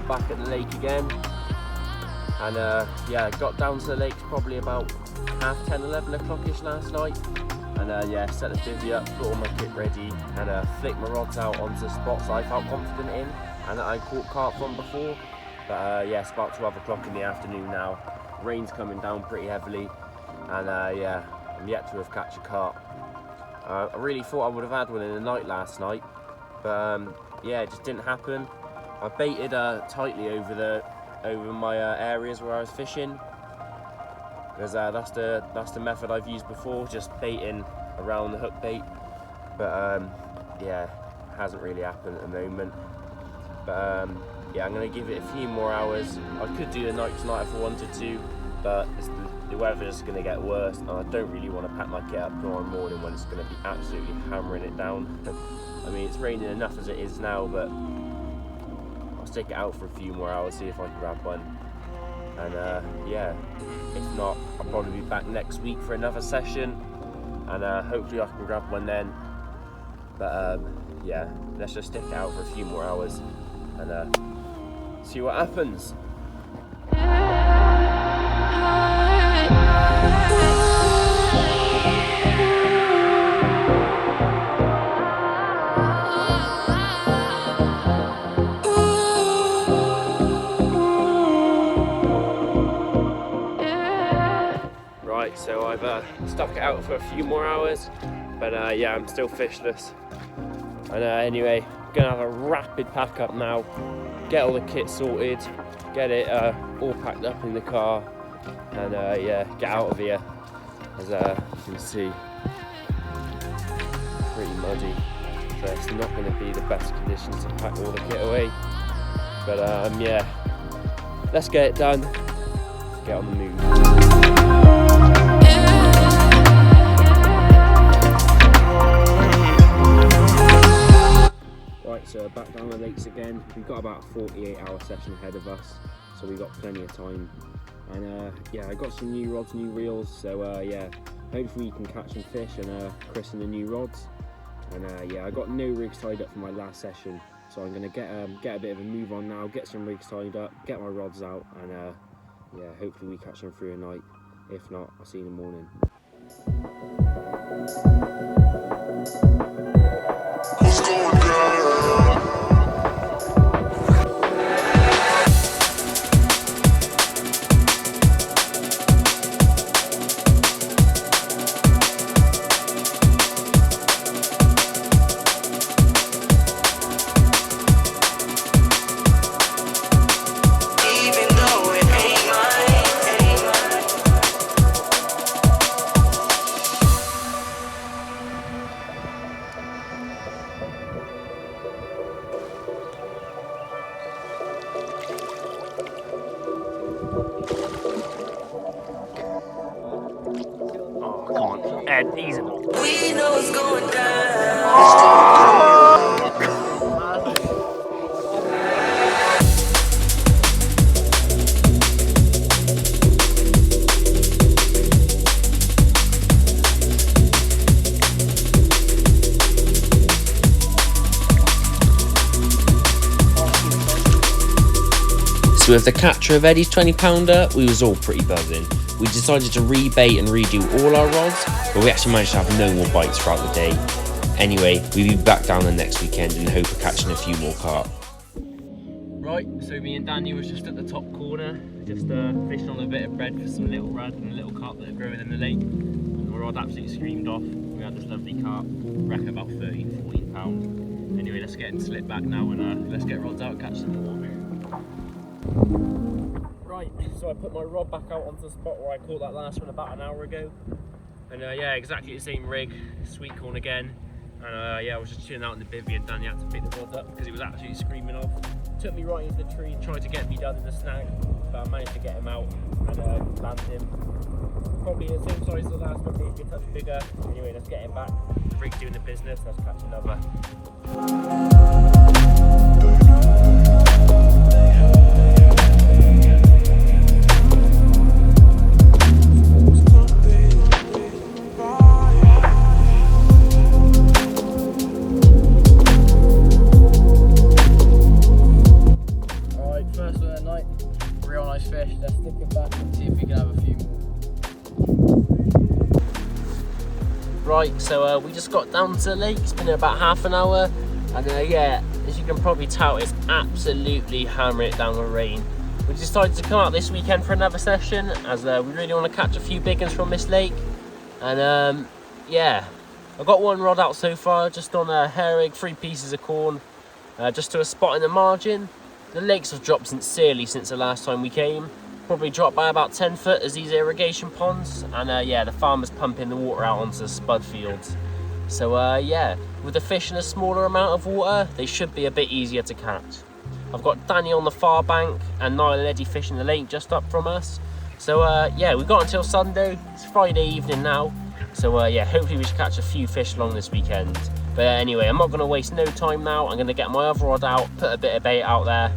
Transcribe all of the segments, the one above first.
I'm back at the lake again, and yeah, I got down to the lakes probably about 10:30, 11 o'clock-ish last night, and yeah, set the bivvy up, got all my kit ready, and flicked my rods out onto the spots I felt confident in and that I caught carp from before. But yeah, it's about 12 o'clock in the afternoon now, rain's coming down pretty heavily, and yeah, I'm yet to have catch a carp. I really thought I would have had one in the night last night, but yeah, it just didn't happen. I baited tightly over my areas where I was fishing, because that's the method I've used before, just baiting around the hook bait. But yeah, it hasn't really happened at the moment. But yeah, I'm going to give it a few more hours. I could do the night tonight if I wanted to, but the weather's going to get worse, and I don't really want to pack my kit up tomorrow morning when it's going to be absolutely hammering it down. I mean, it's raining enough as it is now, but I'll stick it out for a few more hours, see if I can grab one. And yeah, if not, I'll probably be back next week for another session, and hopefully I can grab one then. But yeah, let's just stick it out for a few more hours and see what happens. Right, so I've stuck it out for a few more hours, but yeah, I'm still fishless. And anyway, I'm gonna have a rapid pack up now, get all the kit sorted, get it all packed up in the car, and yeah, get out of here. As you can see, pretty muddy, so it's not going to be the best conditions to pack all the kit away. But yeah, let's get it done, get on the move. Right, so back down the lakes again. We've got about a 48-hour session ahead of us, so we've got plenty of time. And yeah, I got some new rods, new reels, so yeah, hopefully you can catch some fish and christen the new rods. And yeah, I got no rigs tied up for my last session, so I'm gonna get a bit of a move on now, get some rigs tied up, get my rods out, and yeah, hopefully we catch them through a night. If not, I'll see you in the morning. Ed, easy. We know what's going down. So with the capture of Eddie's 20-pounder, we was all pretty buzzing. We decided to rebait and redo all our rods, but we actually managed to have no more bites throughout the day. Anyway, we'll be back down the next weekend in the hope of catching a few more carp. Right, so me and Danny was just at the top corner, just fishing on a bit of bread for some little rad and a little carp that are growing in the lake. And the rod absolutely screamed off. We had this lovely carp, reckon about 13, 14 pounds. Anyway, let's get him slipped back now and let's get rods out and catch some more. Right, so I put my rod back out onto the spot where I caught that last one about an hour ago. And yeah, exactly the same rig, sweet corn again. And yeah, I was just chilling out in the bivvy and Danny had to pick the rods up because he was absolutely screaming off. Took me right into the tree, tried to get me down in the snag, but I managed to get him out and land him. Probably the same size as the last one, maybe a touch bigger. Anyway, let's get him back. Rig doing the business, let's catch another. Right, so we just got down to the lake. It's been about half an hour, and yeah, as you can probably tell, it's absolutely hammering it down with rain. We decided to come out this weekend for another session, as we really want to catch a few big ones from this lake. And yeah, I've got one rod out so far, just on a herring, 3 pieces of corn, just to a spot in the margin. The lakes have dropped sincerely since the last time we came. Probably dropped by about 10 foot as these irrigation ponds, and yeah, the farmer's pumping the water out onto the spud fields. So yeah, with the fish in a smaller amount of water, they should be a bit easier to catch. I've got Danny on the far bank and Niall and Eddie fishing the lake just up from us. So yeah, we've got until Sunday. It's Friday evening now. So yeah, hopefully we should catch a few fish along this weekend. But anyway, I'm not going to waste no time now. I'm going to get my other rod out, put a bit of bait out there.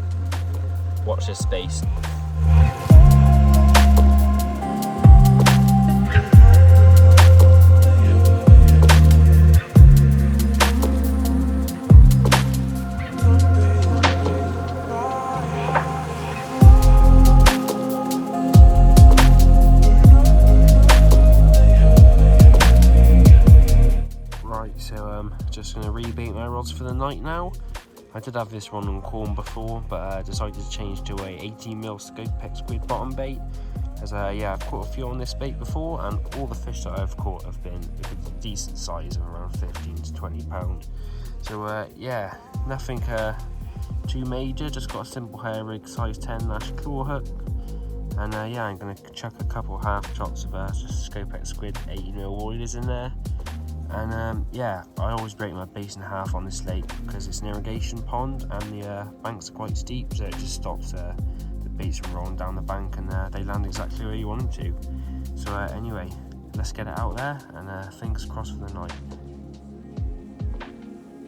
Watch this space. Just going to rebait my rods for the night now. I did have this one on corn before, but decided to change to a 18mm scope squid bottom bait, as yeah, I've caught a few on this bait before, and all the fish that I've caught have been a decent size of around 15 to 20 pound. So yeah, nothing too major, just got a simple hair rig size 10 lash claw hook, and yeah, I'm going to chuck a couple half shots of just scope squid 80mm oilers in there. And yeah, I always break my base in half on this lake because it's an irrigation pond and the banks are quite steep, so it just stops the baits from rolling down the bank, and they land exactly where you want them to. So anyway, let's get it out there, and fingers crossed for the night.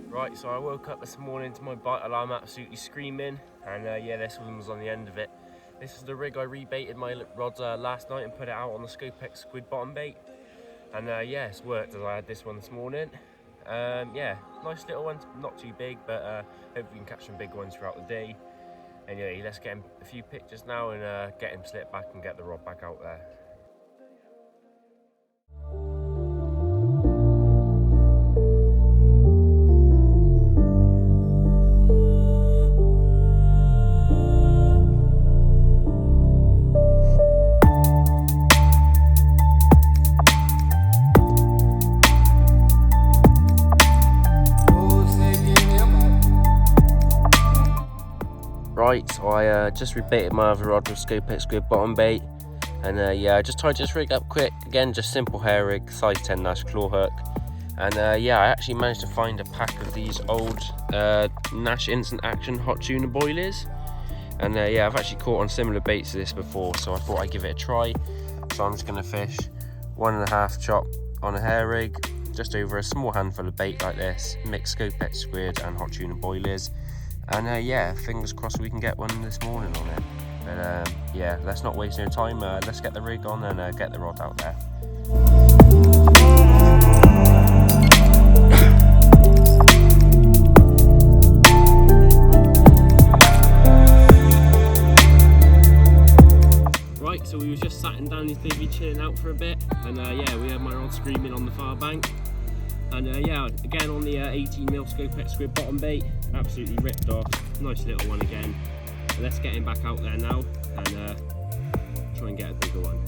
Right, so I woke up this morning to my bite alarm absolutely screaming, and yeah, this one was on the end of it. This is the rig I rebaited my rods last night and put it out on the Scopex squid bottom bait. And yeah, it's worked as I had this one this morning. Yeah, nice little one, not too big, but hopefully we can catch some big ones throughout the day. Anyway, let's get him a few pictures now and get him slipped back and get the rod back out there. Right, so I just rebaited my other rod with Scopex squid bottom bait, and yeah, I just tried to just rig up quick. Again, just simple hair rig, size 10 lash claw hook, and yeah, I actually managed to find a pack of these old Nash instant action hot tuna boilies, and yeah, I've actually caught on similar baits to this before, so I thought I'd give it a try. So I'm just going to fish 1.5 chop on a hair rig, just over a small handful of bait like this, mix Scopex squid and hot tuna boilies. And yeah, fingers crossed we can get one this morning on it. But yeah, let's not waste no time. Let's get the rig on and get the rod out there. Right, so we was just sat in Danny's TV chilling out for a bit, and yeah, we had my rod screaming on the far bank. And yeah, again on the 18mm Scopex squid bottom bait, absolutely ripped off. Nice little one again. And let's get him back out there now and try and get a bigger one.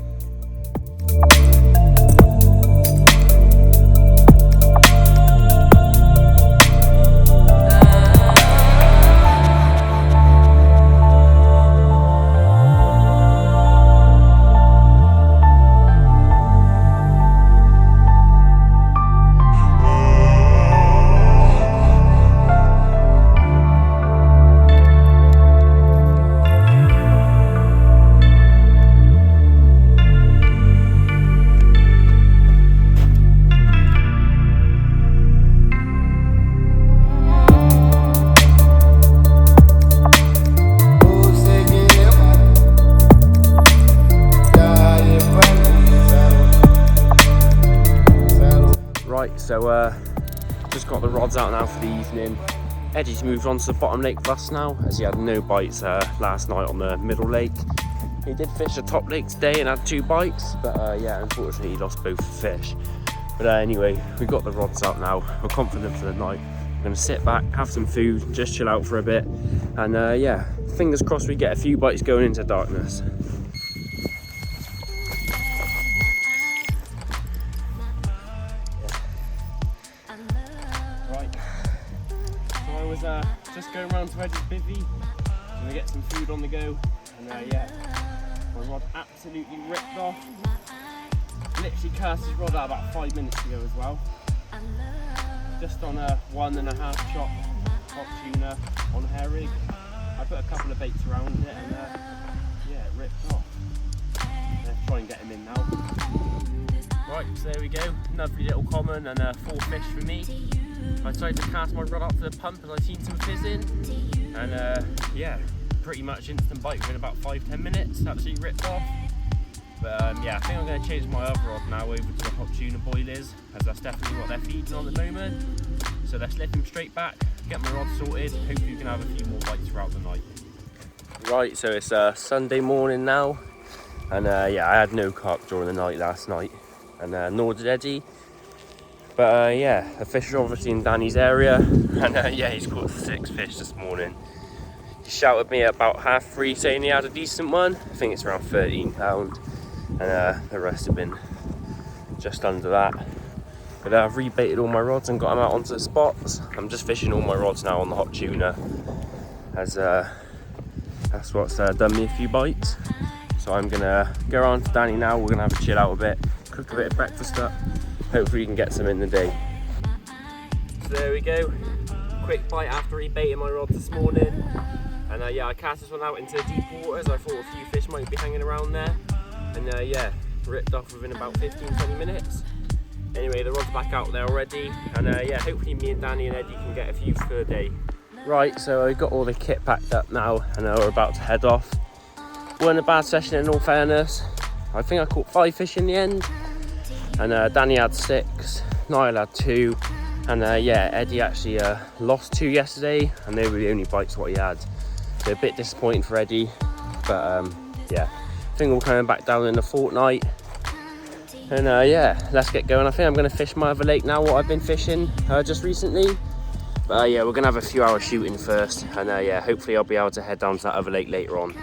So just got the rods out now for the evening. Eddie's moved on to the bottom lake with us now, as he had no bites last night on the middle lake. He did fish the top lake today and had 2 bites, but yeah, unfortunately he lost both the fish. But anyway, we've got the rods out now. We're confident for the night. We're going to sit back, have some food, just chill out for a bit. And yeah, fingers crossed we get a few bites going into darkness. Right, so I was just going around to Eddie's bivvy. I'm going to get some food on the go. And yeah, my rod absolutely ripped off. Literally cast his rod out about 5 minutes ago as well. Just on a 1.5 chop hot tuna on hair rig. I put a couple of baits around it and yeah, it ripped off. Let's try and get him in now. Right, so there we go. Lovely little common and 4 fish for me. I decided to cast my rod up to the pump as I seen some fizzing. And yeah, pretty much instant bite within about 5-10 minutes. Absolutely ripped off. But yeah, I think I'm going to change my other rod now over to the hot tuna boilers, as that's definitely what they're feeding on at the moment. So let's lift them straight back, get my rod sorted, hopefully we can have a few more bites throughout the night. Right, so it's Sunday morning now, and yeah, I had no carp during the night last night, and nor did Eddie. But yeah, the fish are obviously in Danny's area, and yeah, he's caught 6 fish this morning. He shouted at me at about 3:30 saying he had a decent one. I think it's around 13 pound. And the rest have been just under that. But I've rebaited all my rods and got them out onto the spots. I'm just fishing all my rods now on the hot tuna, as that's what's done me a few bites. So I'm gonna go around to Danny now. We're gonna have a chill out a bit, cook a bit of breakfast up. Hopefully we can get some in the day. So there we go. Quick bite after rebaiting my rod this morning. And yeah, I cast this one out into deep waters. I thought a few fish might be hanging around there. And yeah, ripped off within about 15-20 minutes. Anyway, the rod's back out there already, and yeah, hopefully me and Danny and Eddie can get a few for the day. Right, so I got all the kit packed up now, and we're about to head off. Weren't a bad session in all fairness. I think I caught 5 fish in the end, and Danny had 6, Niall had 2, and yeah, Eddie actually lost 2 yesterday, and they were the only bites what he had. So a bit disappointing for Eddie, but yeah. I think we're coming back down in a fortnight, and yeah, let's get going. I think I'm going to fish my other lake now, what I've been fishing just recently. But yeah, we're going to have a few hours shooting first, and yeah, hopefully I'll be able to head down to that other lake later on.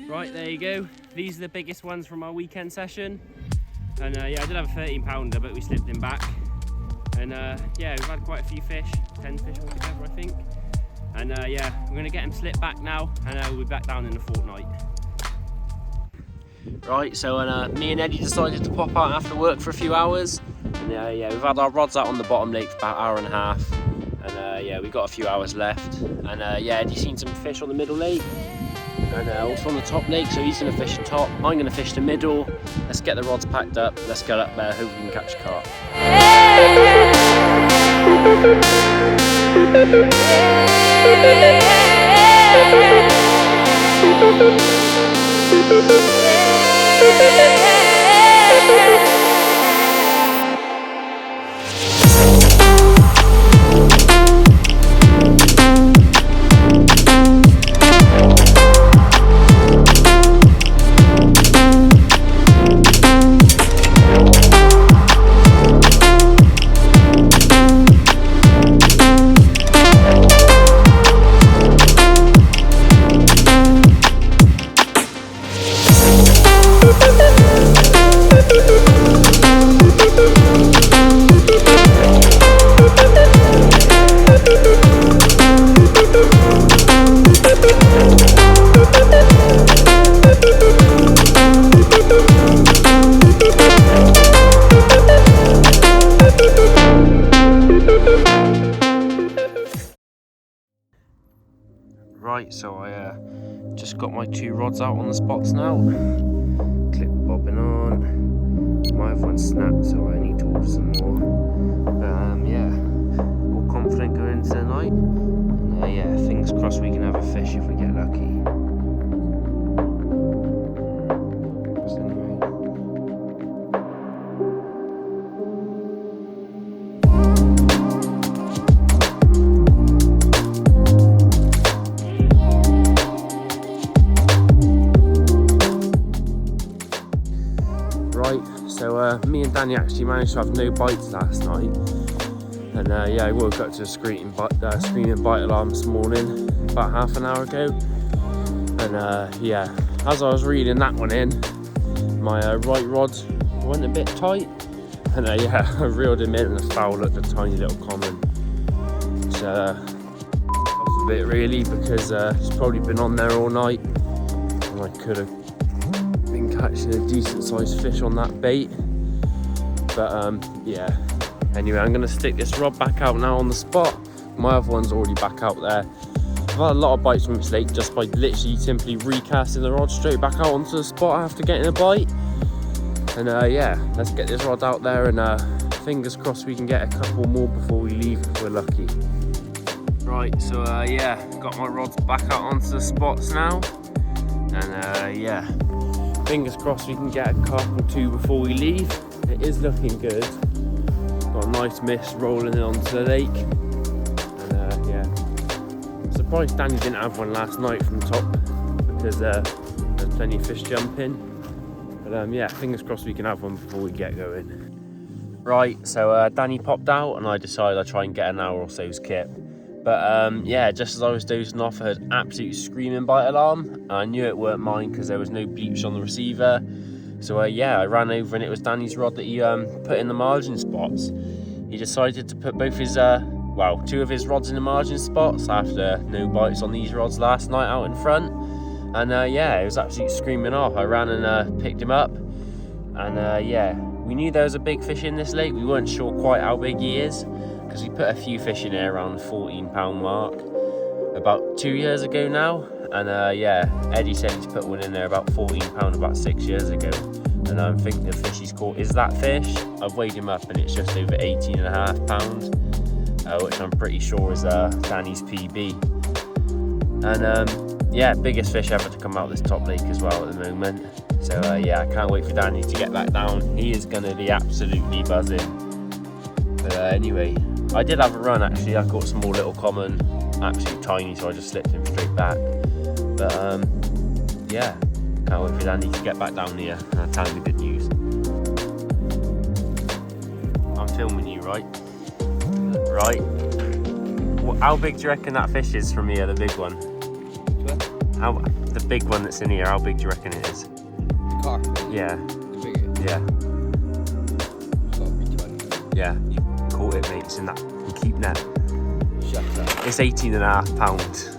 Right, there you go. These are the biggest ones from our weekend session, and yeah, I did have a 13 pounder, but we slipped him back. And yeah, we've had quite a few fish, 10 fish altogether I think. And yeah, we're going to get him slipped back now, and we'll be back down in a fortnight. Right, so me and Eddie decided to pop out after work for a few hours. And yeah, we've had our rods out on the bottom lake for about an hour and a half. And yeah, we've got a few hours left. And yeah, Eddie's seen some fish on the middle lake. And also on the top lake, so he's going to fish the top. I'm going to fish the middle. Let's get the rods packed up. Let's get up there, hope we can catch a carp. Right, so I just got my 2 rods out on the spots now. Clip bobbing on. My other one snapped, so I need to order some more. Yeah, all confident going into the night. And yeah, fingers crossed we can have a fish if we get lucky. me and Danny actually managed to have no bites last night. And yeah, I woke up to a screaming bite alarm this morning, about half an hour ago. And yeah, as I was reading that one in, my right rod went a bit tight. And yeah, I reeled him in and the foul looked a tiny little common. So off a bit really, because he's probably been on there all night. And I could have been catching a decent sized fish on that bait. But yeah, anyway, I'm going to stick this rod back out now on the spot. My other one's already back out there. I've had a lot of bites from this lake just by literally simply recasting the rod straight back out onto the spot after getting a bite. And yeah, let's get this rod out there and fingers crossed we can get a couple more before we leave if we're lucky. Right, so yeah, got my rods back out onto the spots now. And yeah, fingers crossed we can get a couple two before we leave. It is looking good. Got a nice mist rolling in onto the lake. And yeah, I'm surprised Danny didn't have one last night from top, because there's plenty of fish jumping. But yeah, fingers crossed we can have one before we get going. Right, so Danny popped out and I decided I'd try and get an hour or so's kit. But yeah, just as I was dozing off, I heard an absolute screaming bite alarm. And I knew it weren't mine because there was no bleeps on the receiver. So yeah, I ran over and it was Danny's rod that he put in the margin spots. He decided to put both his, well, two of his rods in the margin spots after no bites on these rods last night out in front. And yeah, it was absolutely screaming off. I ran and picked him up. And yeah, we knew there was a big fish in this lake. We weren't sure quite how big he is, because we put a few fish in there around the 14-pound mark about 2 years ago now. And yeah, Eddie said he's put one in there about 14 pound about 6 years ago. And I'm thinking the fish he's caught is that fish. I've weighed him up and it's just over 18.5 pounds, which I'm pretty sure is Danny's PB. And yeah, biggest fish ever to come out this top lake as well at the moment. So yeah, I can't wait for Danny to get back down. He is going to be absolutely buzzing. But anyway, I did have a run actually. I caught some more little common, absolutely tiny, so I just slipped him straight back. But yeah, can't wait for Danny to get back down here and tell him the good news. I'm filming you, right? Right. How big do you reckon that fish is from here, the big one? How the big one that's in here, how big do you reckon it is? Carp? Yeah. The biggest? Yeah. It's got to be 20. Yeah, you caught it, mate. It's in that keep net. Shut up. It's 18.5 pounds.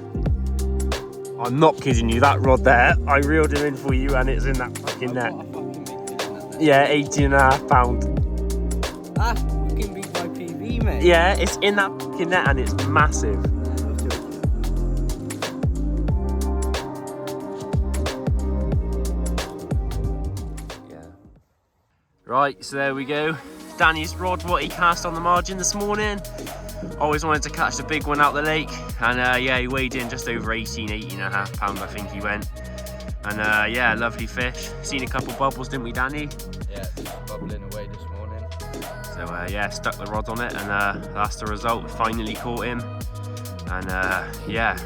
I'm not kidding you, that rod there, I reeled him in for you and it's in that fucking net. Yeah, 18.5 pounds. Ah, fucking beat my PB, mate. Yeah, it's in that fucking net and it's massive. Right, so there we go. Danny's rod, what he cast on the margin this morning. Always wanted to catch the big one out the lake. And yeah, he weighed in just over 18.5 pounds, I think he went. And yeah, lovely fish. Seen a couple bubbles, didn't we, Danny? Yeah, just bubbling away this morning. So yeah, stuck the rod on it and that's the result. Finally caught him. And yeah,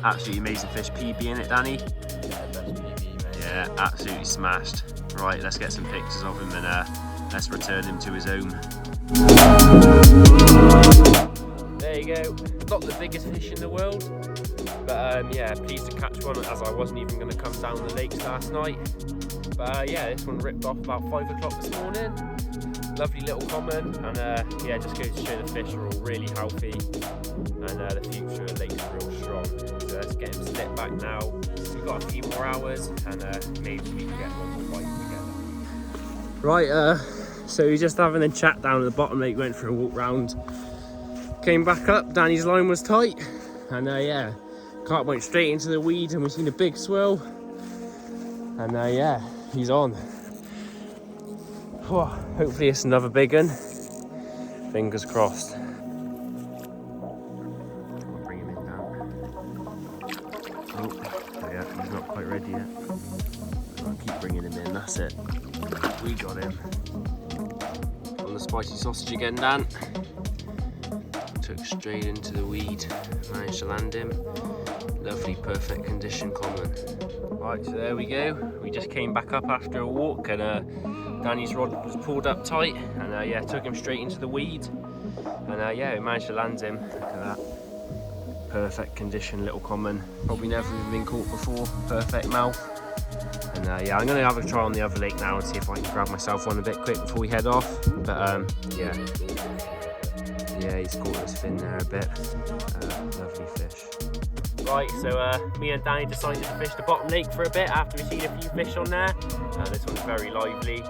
absolutely amazing fish. PB in it, Danny? Yeah, best PB, mate. Yeah, absolutely smashed. Right, let's get some pictures of him and let's return him to his home. There you go. Not the biggest fish in the world, but yeah, pleased to catch one as I wasn't even going to come down the lakes last night. But yeah, this one ripped off about 5 o'clock this morning. Lovely little common, and yeah, just goes to show the fish are all really healthy and the future of the lake's real strong. So let's get him slipped back now. We've got a few more hours and maybe we can get one more bite together. Right, so he's just having a chat down at the bottom lake, went for a walk round, came back up, Danny's line was tight, and yeah, Carp went straight into the weed and we've seen a big swirl, and yeah, he's on. Whew, hopefully it's another big one, fingers crossed. I'll bring him in now. Oh yeah, he's not quite ready yet. I'll keep bringing him in, that's it. We got him. On the spicy sausage again, Dan. Took straight into the weed, managed to land him. Lovely, perfect condition common. Right, so there we go. We just came back up after a walk and Danny's rod was pulled up tight, and yeah, took him straight into the weed, and yeah, we managed to land him. Look at that, perfect condition, little common, probably never even been caught before, perfect mouth. And yeah, I'm going to have a try on the other lake now and see if I can grab myself one a bit quick before we head off. But yeah, he's caught his fin there a bit. Lovely fish. Right, so me and Danny decided to fish the bottom lake for a bit after we seen a few fish on there. This one's very lively.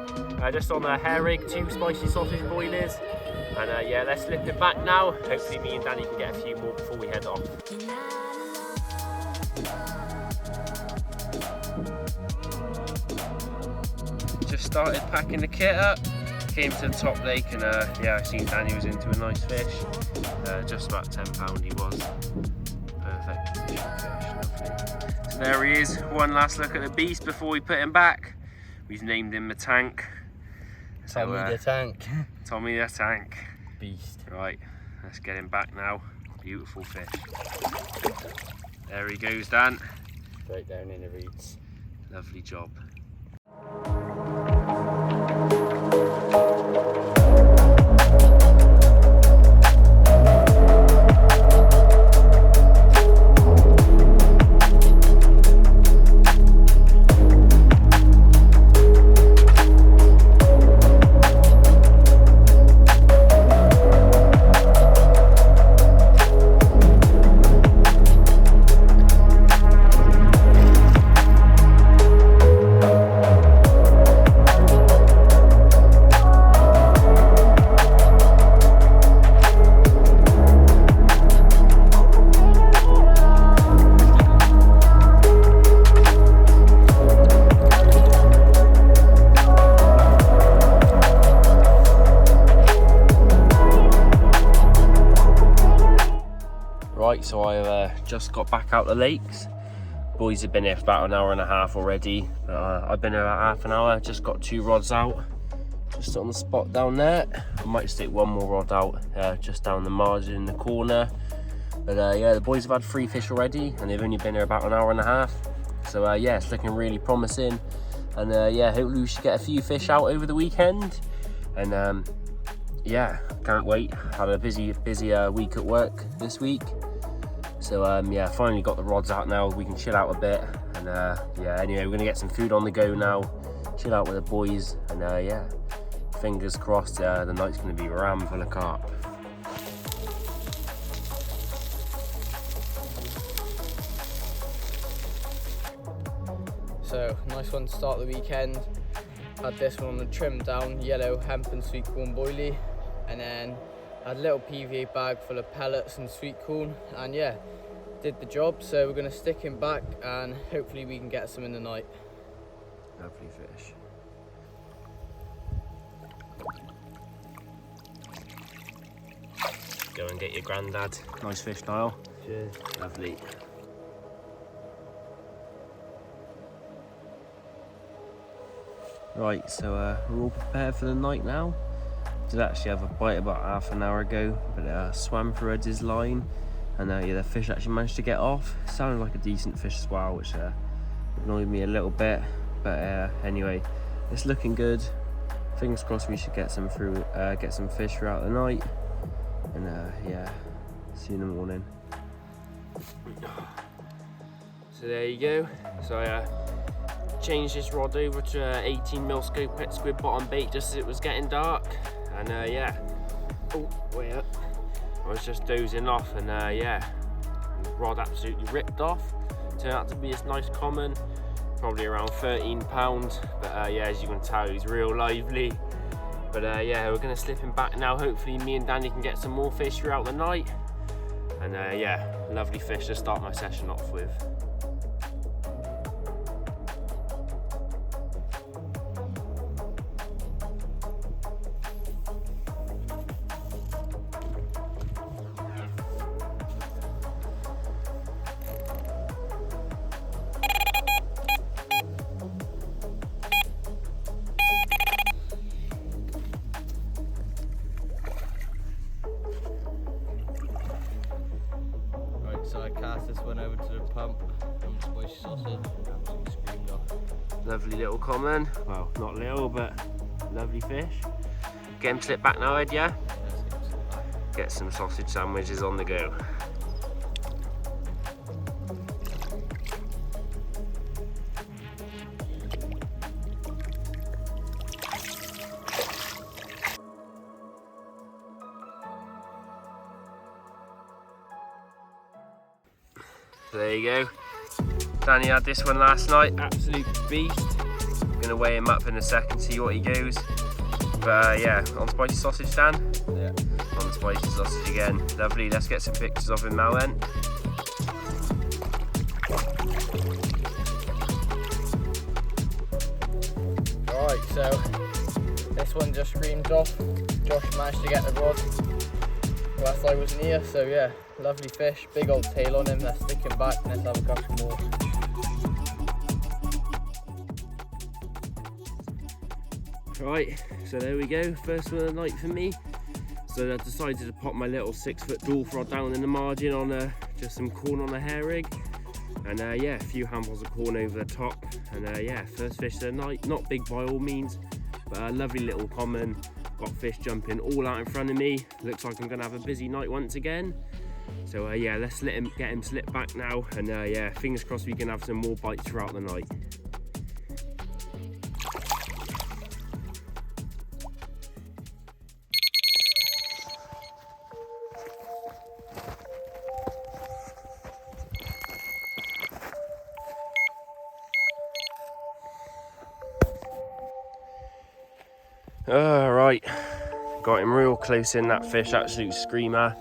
Just on a hair rig, 2 spicy sausage boilies. And yeah, let's slip it back now. Hopefully me and Danny can get a few more before we head off. Just started packing the kit up, came to the top lake, and yeah, I seen Danny was into a nice fish. Just about £10 he was. Perfect condition fish, lovely. So there he is, one last look at the beast before we put him back. We've named him the Tank. So, Tommy the Tank. Tommy the Tank. Beast. Right, let's get him back now. Beautiful fish. There he goes, Dan. Right down in the reeds. Lovely job. Right, so I've just got back out the lakes. Boys have been here for about an hour and a half already. I've been here about half an hour, just got 2 rods out. Just on the spot down there. I might stick 1 more rod out just down the margin in the corner. But yeah, the boys have had 3 fish already, and they've only been here about an hour and a half. So yeah, it's looking really promising. And yeah, hopefully we should get a few fish out over the weekend. And yeah, can't wait. Had a busy week at work this week. So yeah, finally got the rods out now. We can chill out a bit. And yeah, anyway, we're gonna get some food on the go now. Chill out with the boys. And yeah, fingers crossed the night's gonna be ram full of carp. So, nice one to start the weekend. Had this one on the trimmed down yellow hemp and sweet corn boilie, and then had a little PVA bag full of pellets and sweet corn, and yeah, did the job. So we're going to stick him back and hopefully we can get some in the night. Lovely fish. Go and get your granddad. Nice fish, Niall. Cheers. Lovely. Right, so we're all prepared for the night now. Did actually have a bite about half an hour ago, but swam through Ed's line, and yeah, the fish actually managed to get off. Sounded like a decent fish as well, which annoyed me a little bit. But anyway, it's looking good. Fingers crossed we should get some fish throughout the night. And yeah, see you in the morning. So there you go. So I changed this rod over to 18mm scope pet squid bottom bait just as it was getting dark. And yeah, oh, way up. I was just dozing off, and yeah, the rod absolutely ripped off. Turned out to be this nice common, probably around £13. But yeah, as you can tell, he's real lively. But yeah, we're gonna slip him back now. Hopefully me and Danny can get some more fish throughout the night. And yeah, lovely fish to start my session off with. So I cast this one over to the pump, and spicy sausage, absolutely screamed off. Lovely little common. Well, not little, but Lovely fish. Get him slipped back now, Ed, yeah? Get some sausage sandwiches on the go. So there you go. Danny had this one last night, absolute beast. Gonna weigh him up in a second, see what he goes. But yeah, on spicy sausage, Dan? Yeah. On the spicy sausage again. Lovely, let's get some pictures of him now then. Alright, so this one just screamed off. Josh managed to get the rod whilst I wasn't here, so yeah, lovely fish, big old tail on him. Let's stick him back and let's have a couple more. Right, so there we go, first one of the night for me. So I decided to pop my little 6-foot dwarf rod down in the margin on just some corn on a hair rig. And yeah, a few handfuls of corn over the top. And yeah, first fish of the night, not big by all means, but a lovely little common. Got fish jumping all out in front of me. Looks like I'm gonna have a busy night once again. So yeah, let's get him slipped back now. And yeah, fingers crossed we can have some more bites throughout the night. Right, got him real close in, that fish, absolute screamer.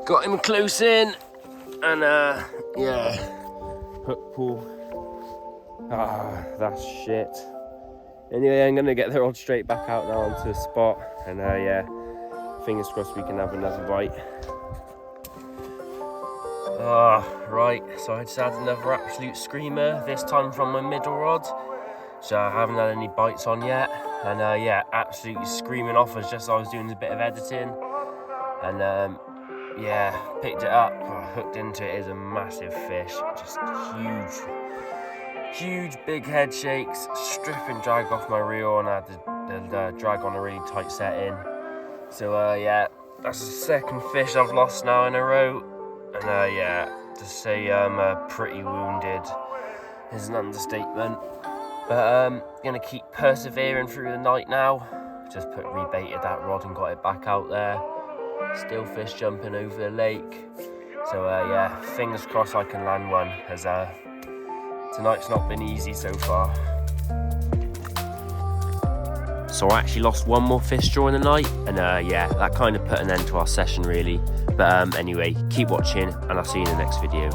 Got him close in, and yeah, hook pull. That's shit. Anyway, I'm gonna get the rod straight back out now onto the spot, and yeah, fingers crossed we can have another bite. Right, so I just had another absolute screamer, this time from my middle rod. So I haven't had any bites on yet, and yeah, absolutely screaming off as just I was doing a bit of editing, and yeah, picked it up, hooked into it. Is a massive fish, just huge big head shakes, stripping drag off my reel, and I had the drag on a really tight setting. So yeah, that's the second fish I've lost now in a row, and yeah, to say I'm pretty wounded is an understatement. But gonna keep persevering through the night now. Just rebaited that rod and got it back out there. Still fish jumping over the lake. So yeah, fingers crossed I can land one, as tonight's not been easy so far. So I actually lost one more fish during the night, and yeah, that kind of put an end to our session really. But anyway, keep watching and I'll see you in the next video.